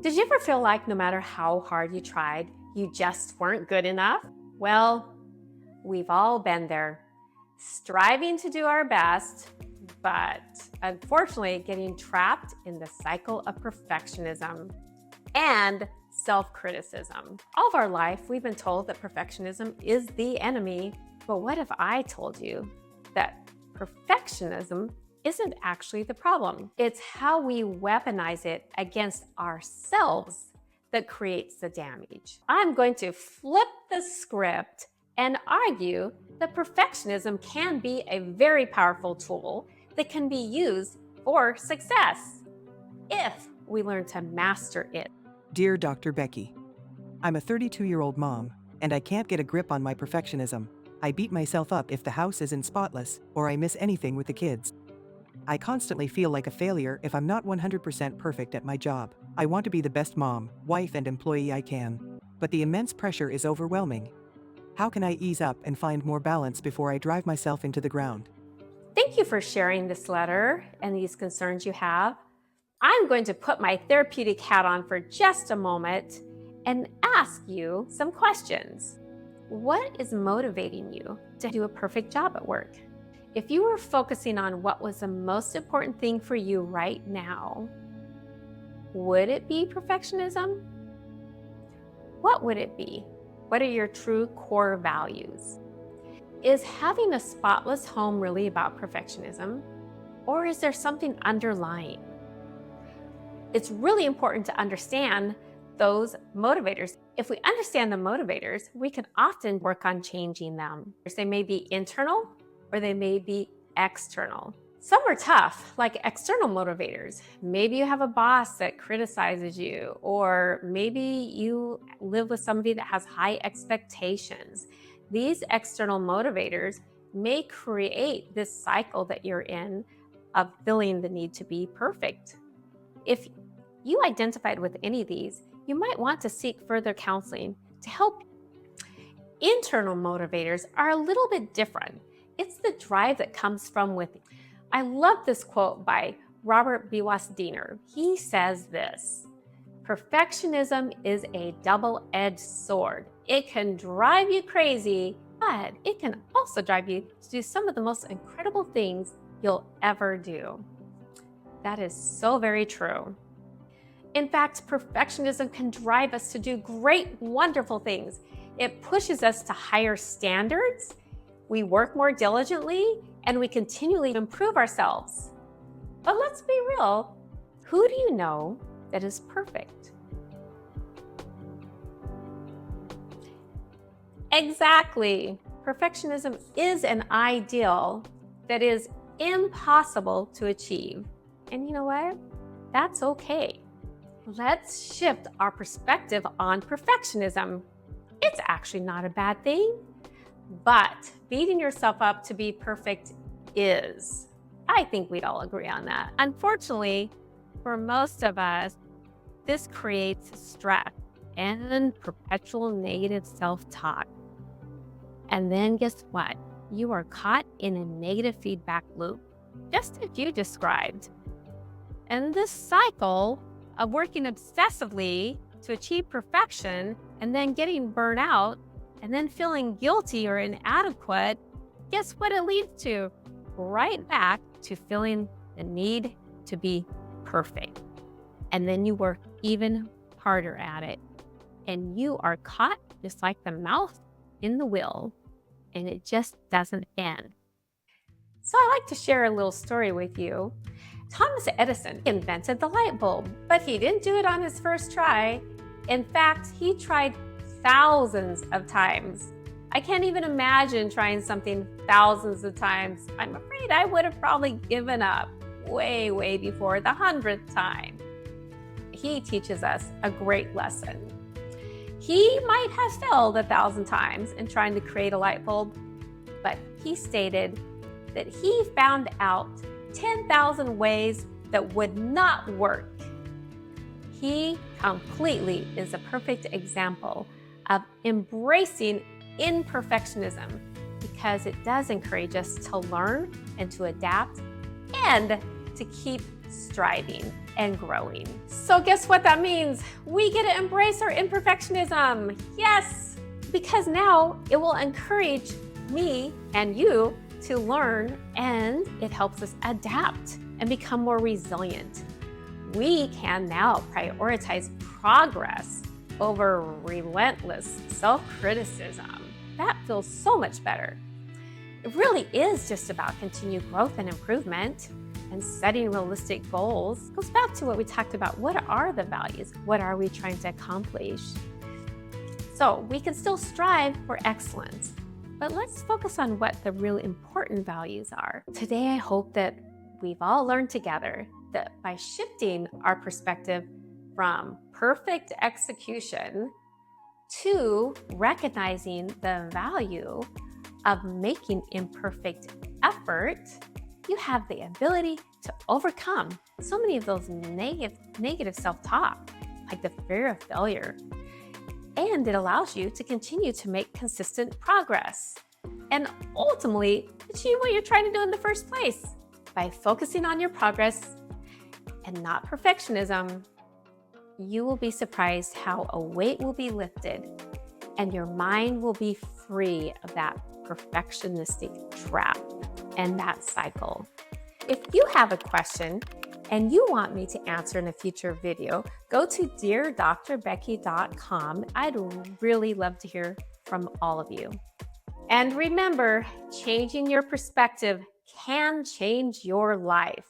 Did you ever feel like no matter how hard you tried, you just weren't good enough? Well, we've all been there, striving to do our best, but unfortunately getting trapped in the cycle of perfectionism and self-criticism. All of our life, we've been told that perfectionism is the enemy, but what if I told you that perfectionism isn't actually the problem? It's how we weaponize it against ourselves that creates the damage. I'm going to flip the script and argue that perfectionism can be a very powerful tool that can be used for success if we learn to master it. Dear Dr. Becky, I'm a 32-year-old mom, and I can't get a grip on my perfectionism. I beat myself up if the house isn't spotless or I miss anything with the kids. I constantly feel like a failure if I'm not 100% perfect at my job. I want to be the best mom, wife, and employee I can, but the immense pressure is overwhelming. How can I ease up and find more balance before I drive myself into the ground? Thank you for sharing this letter and these concerns you have. I'm going to put my therapeutic hat on for just a moment and ask you some questions. What is motivating you to do a perfect job at work? If you were focusing on what was the most important thing for you right now, would it be perfectionism? What would it be? What are your true core values? Is having a spotless home really about perfectionism, or is there something underlying? It's really important to understand those motivators. If we understand the motivators, we can often work on changing them. They may be internal or they may be external. Some are tough, like external motivators. Maybe you have a boss that criticizes you, or maybe you live with somebody that has high expectations. These external motivators may create this cycle that you're in of feeling the need to be perfect. If you identified with any of these, you might want to seek further counseling to help. Internal motivators are a little bit different. It's the drive that comes from within. I love this quote by Robert Diener. He says this: perfectionism is a double-edged sword. It can drive you crazy, but it can also drive you to do some of the most incredible things you'll ever do. That is so very true. In fact, perfectionism can drive us to do great, wonderful things. It pushes us to higher standards. We work more diligently, and we continually improve ourselves. But let's be real, who do you know that is perfect? Exactly. Perfectionism is an ideal that is impossible to achieve. And you know what? That's okay. Let's shift our perspective on perfectionism. It's actually not a bad thing, but beating yourself up to be perfect is. I think we'd all agree on that. Unfortunately, for most of us, this creates stress and perpetual negative self-talk. And then guess what? You are caught in a negative feedback loop, just as you described. And this cycle of working obsessively to achieve perfection and then getting burnt out and then feeling guilty or inadequate, guess what it leads to? Right back to feeling the need to be perfect. And then you work even harder at it. And you are caught just like the mouse in the wheel, and it just doesn't end. So I like to share a little story with you. Thomas Edison invented the light bulb, but he didn't do it on his first try. In fact, he tried thousands of times. I can't even imagine trying something thousands of times. I'm afraid I would have probably given up way before the 100th time. He teaches us a great lesson. He might have failed 1,000 times in trying to create a light bulb, but he stated that he found out 10,000 ways that would not work. He completely is a perfect example of embracing imperfectionism because it does encourage us to learn and to adapt and to keep striving and growing. So guess what that means? We get to embrace our imperfectionism. Yes, because now it will encourage me and you to learn, and it helps us adapt and become more resilient. We can now prioritize progress over relentless self-criticism. That feels so much better. It really is just about continued growth and improvement, and setting realistic goals goes back to what we talked about. What are the values? What are we trying to accomplish? So we can still strive for excellence, but let's focus on what the really important values are. Today, I hope that we've all learned together that by shifting our perspective from perfect execution to recognizing the value of making imperfect effort, you have the ability to overcome so many of those negative self-talk, like the fear of failure. And it allows you to continue to make consistent progress and ultimately achieve what you're trying to do in the first place. By focusing on your progress and not perfectionism, you will be surprised how a weight will be lifted and your mind will be free of that perfectionistic trap and that cycle. If you have a question and you want me to answer in a future video, go to deardrbecky.com. I'd really love to hear from all of you. And remember, changing your perspective can change your life.